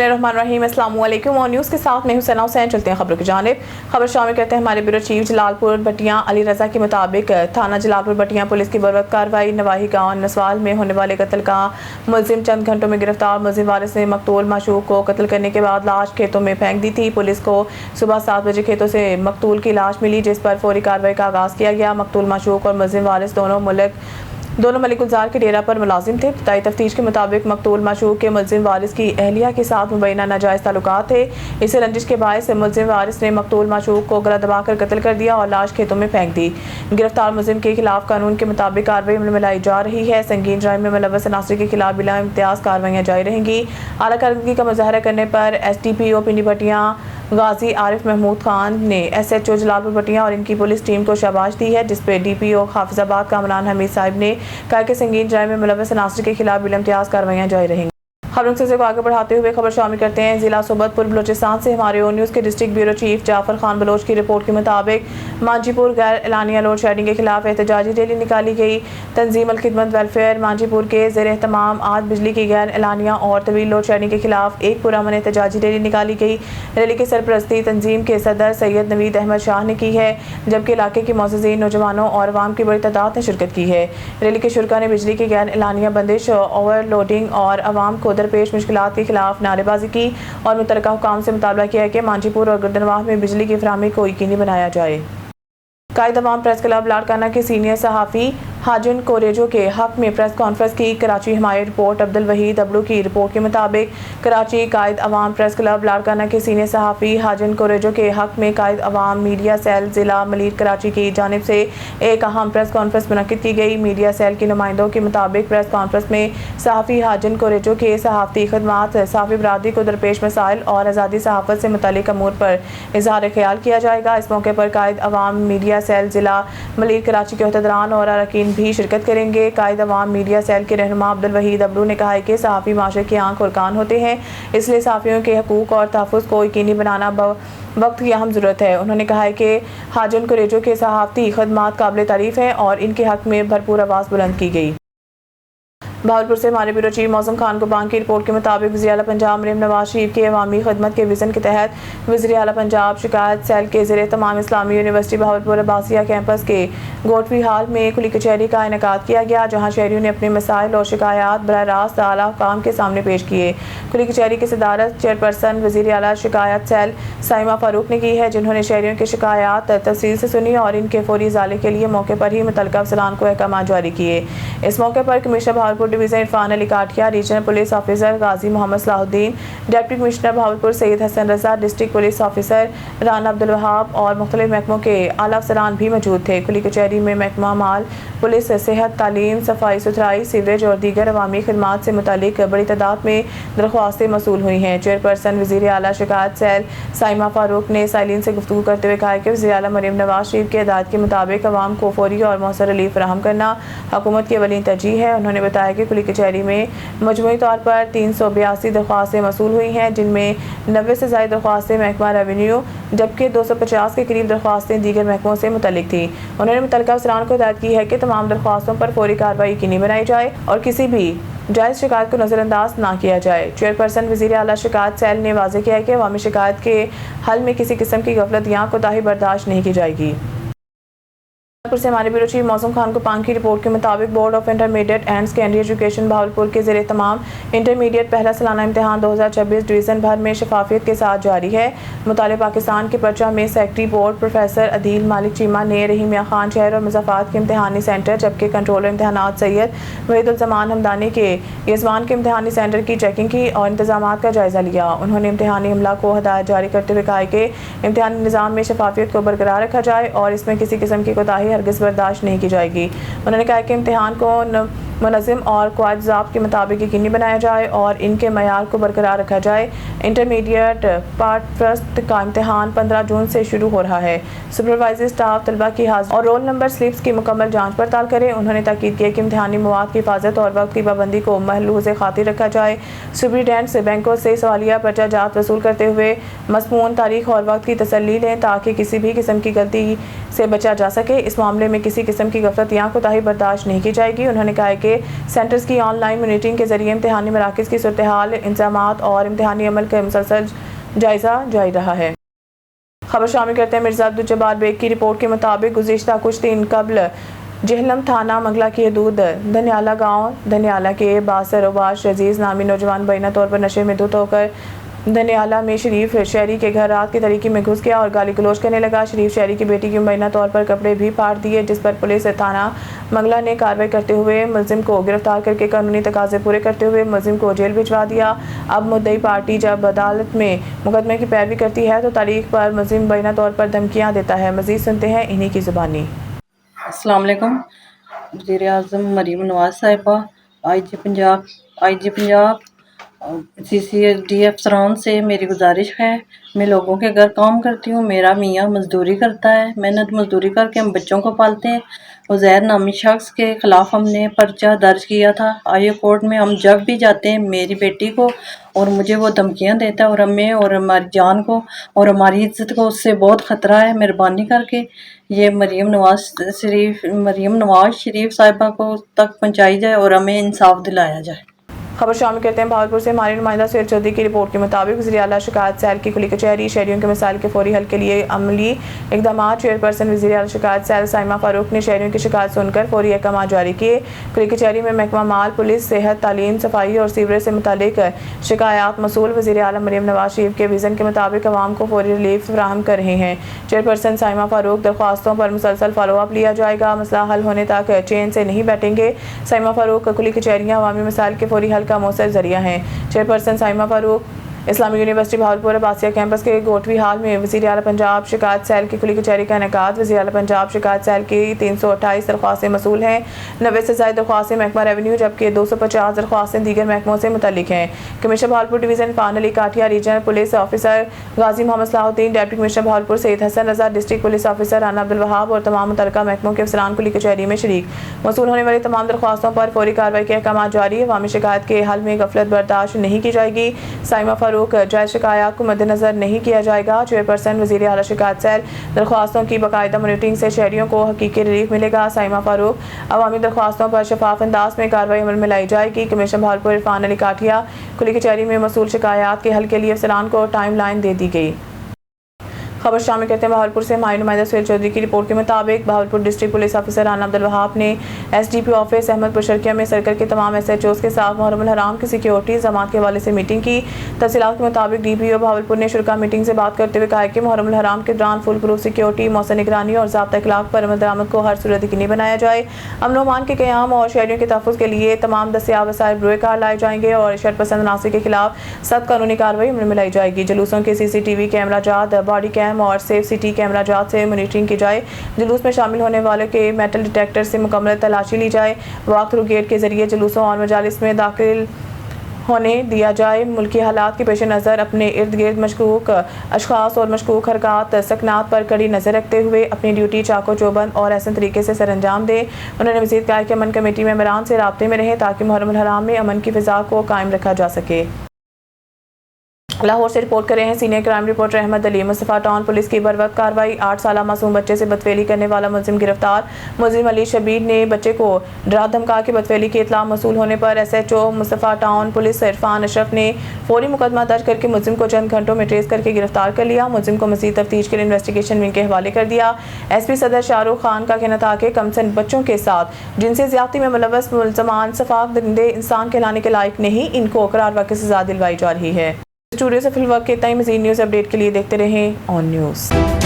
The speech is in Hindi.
बिस्मिल्लाहिर्रहमानिर्रहीम। अस्सलाम वालेकुम और न्यूज़ के साथ मैं हुसैना हुसैन। चलते हैं खबरों की जानिब। खबर शामिल करते हैं हमारे ब्यूरो चीफ जलालपुर भटियां अली रज़ा के मुताबिक थाना जलालपुर भटियां पुलिस की बरवक्त कार्रवाई नवाही गाँव नसवाल में होने वाले कत्ल का मुलजिम चंद घंटों में गिरफ्तार। मुलजिम वारिस ने मकतूल माशूक को कत्ल करने के बाद लाश खेतों में फेंक दी थी। पुलिस को सुबह 7 बजे खेतों से मकतूल की लाश मिली, जिस पर फौरी कार्रवाई का आगाज़ किया गया। मकतूल माशूक और मुलजिम वारिस दोनों मलिक गुलजार के डेरा पर मुलाजिम थे। इब्तदाई तफ्तीश के मुताबिक मकतूल माशूक के मुलजिम वारिस की अहलिया के साथ मुबैना नाजायज़ ताल्लुकात थे। इसे रंजिश के बायस मुलजिम वारिस ने मकतूल माशूक को गला दबाकर कत्ल कर दिया और लाश खेतों में फेंक दी। गिरफ्तार मुलजिम के खिलाफ कानून के मुताबिक कार्रवाई में लाई जा रही है। संगीन जुर्म में मुलव्वस अनासर के खिलाफ बिला इम्तियाज़ कार्रवाइयाँ जारी रहेंगी। आला कारकर्दगी का मुजाहरा करने पर SDPO पिंडी भटियां गाजी आरिफ महमूद खान ने SHO जलालपुर भटियां और इनकी पुलिस टीम को शाबाश दी है, जिस पर DPO हाफिजाबाद कामरान हमीद साहिब ने कहा कि संगीन जुर्म में मुलव्वस अनासर के खिलाफ बिला इम्तियाज़ कार्रवाइयाँ जारी रहेंगी। खबरों से को आगे बढ़ाते हुए खबर शामिल करते हैं जिला सोबतपुर बलोचिस्तान से हमारे ओ न्यूज़ के district bureau chief Jafar Khan Baloch की रिपोर्ट के मुताबिक मांझीपुर गैर एलानिया लोड शेडिंग के खिलाफ एहतजाजी रैली निकाली गई। तंजीम अल खिदमत वेलफेयर मांझीपुर के ज़ेर तमाम आज बिजली की गैर एलानिया और तवील लोड शेडिंग के खिलाफ एक पुरअमन एहतजाजी रैली निकाली गई। रैली की सरपरस्ती तंजीम के सदर सैयद नवीद अहमद शाह ने की है, जबकि इलाके की मोअज़्ज़िज़ीन नौजवानों और अवाम की बड़ी तादाद ने शिरकत की है। रैली के शुरका ने बिजली की गैर एलानिया बंदिश, ओवरलोडिंग और अवाम को दरपेश मुश्किलात के खिलाफ नारेबाजी की और मुतल्लिका हुकाम से मुतालबा किया कि मांझीपुर और गर्दनवाह में बिजली की फराहमी को यकीनी बनाया जाए। कायद अवाम प्रेस क्लब लाड़काना के सीनियर सहाफ़ी हाजिन कोरेजो के हक में प्रेस कॉन्फ्रेंस की। कराची हमारी रिपोर्ट अब्दुल वहीद अबलू की रिपोर्ट के मुताबिक कराची कायद अवाम प्रेस क्लब लाड़काना के सीनियर सहाफ़ी हाजिन कोरेजो के हक में कायद अवाम मीडिया सेल ज़िला मलीर कराची की जानिब से एक अहम प्रेस कॉन्फ्रेंस मुनक़िद की गई। मीडिया सेल के नुमाइंदों के मुताबिक प्रेस कॉन्फ्रेंस में सहाफ़ी हाजिन कोरेजो के सहाफ़ती खदमात, सहाफ़ी बरादरी को दरपेश मसाइल और आज़ादी सहाफ़त से मुतल्लिक़ अमूर पर इज़हार ख्याल किया जाएगा। इस मौके पर कायद अवाम मीडिया सेल ज़िला मलीर कराची के अहदेदारान और अरकान भी शिरकत करेंगे। कायद अवाम मीडिया सेल के रहनुमा अब्दुल वहीद अबलू ने कहा है कि सहाफ़ी माशरे की आंख और कान होते हैं, इसलिए सहाफ़ियों के हकूक़ और तहफ़्फ़ुज़ को यकीनी बनाना वक्त की अहम ज़रूरत है। उन्होंने कहा है कि हाजिन कोरेजो के सहाफ़ती खदमात काबिल तारीफ़ हैं और इनके हक़ में भरपूर आवाज़ बुलंद की गई। बहावलपुर से हमारे ब्यूरो चीफ मौसम खान कुबान की रिपोर्ट के मुताबिक वज़ीर आला पंजाब मरीम नवाज शरीफ के अवामी खदमत के विज़न के तहत वज़ीर आला पंजाब शिकायत सेल के ज़ेर तमाम इस्लामी यूनिवर्सिटी बहावलपुर अब्बासिया कैंपस के गोटवी हाल में खुली कचहरी का इनेकाद किया गया, जहाँ शहरियों ने अपने मसाइल और शिकायत बराह रास्त आला हुकाम के सामने पेश किए। खुली कचहरी की सदारत चेयरपर्सन वज़ीर आला शिकायत सेल साइमा फारूक ने की है, जिन्होंने शहरियों की शिकायत तफसील से सुनी और इनके फौरी इज़ाले के लिए मौके पर ही मुतल्लिका अफसरान को अहकाम जारी किए। इस मौके पर commissioner Bahawalpur division Irfan Ali Kathia, regional police officer Ghazi Muhammad Salahuddin, deputy commissioner Bahawalpur Syed Hasan Raza, district police officer Rana Abdul Wahab और मुख्तलिफ महकमों के आला अफसरान भी मौजूद थे। खुली कचहरी में महकमा माल, पुलिस, सेहत, तालीम, सफाई सुथराई, सीवरेज और दीगर अवामी खदमात से मुतालिक बड़ी तादाद में दरख्वास्तें मसूल हुई हैं। चेयरपर्सन वज़ीर आला शिकायत सेल साइमा फारूक ने साइलिन से गुफ्तगू करते हुए कहा कि वज़ीर आला मरीम नवाज शरीफ की हिदायत के मुताबिक अवाम को फौरी और मौसर रिलीफ फराहम करना हुकूमत की अवलीन तरजीह है। उन्होंने बताया कि खुली कचहरी में मजमूई तौर पर 382 दरख्वास्तें मसूल हुई हैं, जिनमें 90 से ज़ायद दरख्वास्तें महकमा रेवेन्यू, जबकि 250 के करीब दरख्वास्तें दीगर महकमों से मुतल्लिक थी। उन्होंने मुतल्लिका अफसरान को हिदायत की है कि तमाम दरख्वास्तों पर फौरी कार्रवाई यकीनी बनाई जाए और किसी भी जायज़ शिकायत को नज़रअंदाज ना किया जाए। चेयरपर्सन वज़ीर आला शिकायत सेल ने वाज़ेह किया है कि अवामी शिकायत के हल में किसी किस्म की गफलत या कोताही बर्दाश्त नहीं की जाएगी। से हमारे ब्यूरो चीफ मौसम खान कुबान की रिपोर्ट के मुताबिक board of intermediate and secondary education Bahawalpur के ज़ेरे तमाम इंटरमीडिएट पहला सालाना इम्तहान 2026 डिवीज़न भर में शफाफियत के साथ जारी है। मुताले पाकिस्तान के पर्चा में सेक्रेटरी बोर्ड प्रोफेसर अदील मालिक चीमा ने रहीमिया खान शहर और मुज़फ़्फ़राबाद के इम्तहानी सेंटर, जबकि कंट्रोलर इम्तहानात सैयद वहीदुल-ज़मान हमदानी के यज़वान के इम्तहानी सेंटर की चेकिंग की और इंतजामात का जायज़ा लिया। उन्होंने इम्तहानी अमला को हिदायत जारी करते हुए कहा कि इम्तहानी निज़ाम में शफाफियत को बरकरार रखा जाए और इसमें किसी किस्म की कोताही हरगिज़ बर्दाश्त नहीं की जाएगी। उन्होंने कहा कि इम्तिहान को मुनज़्ज़म और क़वायद ज़ाब्त के मुताबिक यकीनी बनाया जाए और इनके मयार को बरकरार रखा जाए। इंटरमीडिएट पार्ट फर्स्ट का इम्तिहान 15 जून से शुरू हो रहा है। सुपरवाइजर स्टाफ तलबा की हाज़िरी और रोल नंबर स्लिप्स की मुकम्मल जाँच पड़ताल करें। उन्होंने ताकीद किया कि इम्तिहानी मवाद की हिफाजत और वक्त की पाबंदी को महलूज़ खातिर रखा जाए। सुपरिटेंडेंट से बैंकों से सवालिया पर्चा जात वसूल करते हुए मज़मून, तारीख और वक्त की तसल्ली लें ताकि किसी भी किस्म की गलती से बचा जा सके। इस मामले में किसी किस्म की गफलत या कोताही बर्दाश्त नहीं की जाएगी। उन्होंने कहा कि के सेंटर्स की ऑनलाइन मॉनिटरिंग के जरिए इम्तहानी मराकज़ की सूरत हाल, इंतज़ामात और इम्तहानी अमल का मुसलसल जायज़ा जारी रहा है। खबर शामिल करते हैं मिर्ज़ा अब्दुल जब्बार बेग की रिपोर्ट के मुताबिक गुज़िश्ता कुछ दिन कबल जहलम थाना मंगला की हदूद धनियाला गांव धनियाला के बासर उबाश अजीज़ नामी नौजवान बैना तौर पर नशे में धुत होकर धनियाला में शरीफ शहरी के घर रात की तरीके में घुस गया और गाली गलौज करने लगा। शरीफ शहरी की बेटी की मुबैना तौर पर कपड़े भी फाड़ दिए, जिस पर पुलिस थाना मंगला ने कार्रवाई करते हुए मुलजिम को गिरफ्तार करके कानूनी तकाजे पूरे करते हुए मुलजिम को जेल भिजवा दिया। अब मुद्दई पार्टी जब अदालत में मुकदमे की पैरवी करती है तो तारीख पर मुलजिम मुबैना तौर पर धमकियाँ देता है। मजीद सुनते हैं इन्हीं की ज़ुबानी। अस्सलाम वालेकुम। वज़ीर-ए-आज़म मरीम नवाज़ साहिबा, IG पंजाब CCSD अफसरान से मेरी गुजारिश है, मैं लोगों के घर काम करती हूँ, मेरा मियाँ मज़दूरी करता है, मेहनत मज़दूरी करके हम बच्चों को पालते हैं। उज़ैर नामी शख्स के ख़िलाफ़ हमने पर्चा दर्ज किया था आई कोर्ट में। हम जब भी जाते हैं मेरी बेटी को और मुझे वो धमकियाँ देता है और हमें और हमारी जान को और हमारी इज़्ज़त को उससे बहुत ख़तरा है। मेहरबानी करके ये मरीम नवाज़ शरीफ साहिबा को तक पहुँचाई जाए और हमें इंसाफ दिलाया जाए। खबर शामिल करते हैं भावलपुर से हमारे नुमाइंदा सैयद चौधरी की रिपोर्ट के मुताबिक वज़ीर आला शिकायत सेल की खुली कचहरी शहरियों के मसाइल के फौरी हल के लिए अमली इकदाम। चेयरपर्सन वज़ीर आला शिकायत सेल साइमा फारूक ने शहरियों की शिकायत सुनकर फौरी अहकाम जारी किए। खुली कचहरी में महकमा माल, पुलिस, सेहत, तालीम, सफाई और सीवरेज से मुतालिक शिकायत मसूल वज़ीर आला मरीम नवाज शरीफ के विज़न के मुताबिक आवाम को फौरी रिलीफ फराहम कर रहे हैं। चेयरपर्सन साइमा फारूक, दरख्वास्तों पर मुसलसल फॉलोअप लिया जाएगा, मसला हल होने तक चैन से नहीं बैठेंगे। साइमा फारूक खुली कचहरियाँ अवामी मसाइल के फौरी हल का मौसर जरिया है। चेयरपर्सन साइमा फारूक इस्लामी यूनिवर्सिटी भावलपुर अब्बासिया कैंपस के गोटवी हाल में वज़ीर आला पंजाब शिकायत सेल की खुली कचहरी का इनेकाद। वज़ीर आला पंजाब शिकायत सेल की 328 दरख्वास्तें मसूल हैं। 90 से ज़ायद दरख्वास्तें महकमा रेवेन्यू जबकि 250 दरख्वास्तें दीगर महकमों से मुतल्लिक हैं। कमिश्नर भावलपुर डिवीज़न फान Ali Kathia, regional police officer Ghazi Muhammad Salahuddin, deputy commissioner Bahawalpur Syed Hasan Raza, district police officer Rana Abdul Wahab और तमाम मुतल्लिका महकमों के अफसरान खुली कचहरी में शरीक। मसूल होने वाली तमाम दरख्वास्तों पर फौरी कार्रवाई के अहकाम जारी। अवामी शिकायत के हल में गफलत बर्दाश्त नहीं की जाएगी। साइमा फारूक जायज़ शिकायत को मद्देनजर नहीं किया जाएगा। चेयरपर्सन वज़ीर आला शिकायत सेल दरख्वास्तों की बाकायदा मॉनिटरिंग से शहरियों को हकीकी रिलीफ मिलेगा। साइमा फारूक अवामी दरख्वास्तों पर शफाफ अंदाज में कार्रवाई अमल में लाई जाएगी। कमिश्नर भावलपुर इरफान अली काठिया खुली कचहरी में मसूल शिकायत के हल के लिए अफसरान को टाइम लाइन दे दी गई। खबर शामिल करते हैं भावलपुर से हमारे नुमाइंदा सैयद चौधरी की रिपोर्ट के मुताबिक Bahawalpur district police officer Rana Abdul Wahab ने SDP ऑफिस अहमदपुर शर्किया में सर्कल के तमाम SHOs के साथ मुहर्रम हराम की सिक्योरिटी जमात के हवाले से मीटिंग की। तफसीलात के मुताबिक DPO भावलपुर ने शुरा मीटिंग से बात करते हुए कहा कि मुहर्रम हराम के दौरान फुल प्रूफ सिक्योरिटी, मौसम निगरानी और ज़ाब्ता इखलाक पर अमल दरामद को हर सूरत यकीनी बनाया जाए। अमन अमान के क़याम और शहरियों के तहफ़्फ़ुज़ के लिए तमाम दस्तियाब वसाइल बरोए कार लाए जाएंगे और शरपसंद अनासर के खिलाफ सख्त कानूनी कार्रवाई अमल में लाई जाएगी। जुलूसों के CCTV कैमरा जात, बॉडी कैम और सेफ सिटी कैमरा जात से मॉनिटरिंग की जाए। जुलूस में शामिल होने वालों के मेटल डिटेक्टर से मुकम्मल तलाशी ली जाए। वॉक थ्रू गेट के जरिए जुलूसों और मजालिस में दाखिल होने दिया जाए। मुल्की हालात के पेश नज़र अपने इर्द गिर्द मशकूक अशखास और मशकूक हरकत सकनात पर कड़ी नज़र रखते हुए अपनी ड्यूटी चाको चौबंद और ऐसे तरीके से सरअंजाम दें। उन्होंने मज़ीद कहा कि अमन कमेटी मेंबरान से राब्ते में रहें ताकि मुहर्रम हराम में अमन की फ़िज़ा को कायम रखा जा सके। लाहौर से रिपोर्ट कर रहे हैं senior crime reporter Ahmed Ali. Mustafa town police की बरवक्त कार्रवाई। 8 साल मासूम बच्चे से बदफेली करने वाला मुलजिम गिरफ्तार। मुलजिम अली शबीर ने बच्चे को डरा धमका के बदफेली की इतला मसूल होने पर SHO Mustafa town police Irfan Ashraf ने फौरी मुकदमा दर्ज करके मुलजिम को चंद घंटों में ट्रेस करके गिरफ्तार कर लिया। मुलजिम को मज़ीद तफ्तीश के लिए इन्वेस्टिगेशन विंग के हवाले कर दिया। SP सदर शाहरुख खान का कहना था कि कमसन बच्चों के साथ जिनसे ज़्यादती में मुलव्वस मुलजमान सफाक दरिंदे इंसान कहलाने के लायक नहीं, इनको करार वाक़ई सज़ा दिलवाई जा रही है। स्टूडियो से फिलहाल के इतना ही। मज़ीद न्यूज़ अपडेट के लिए देखते रहें ऑन न्यूज़।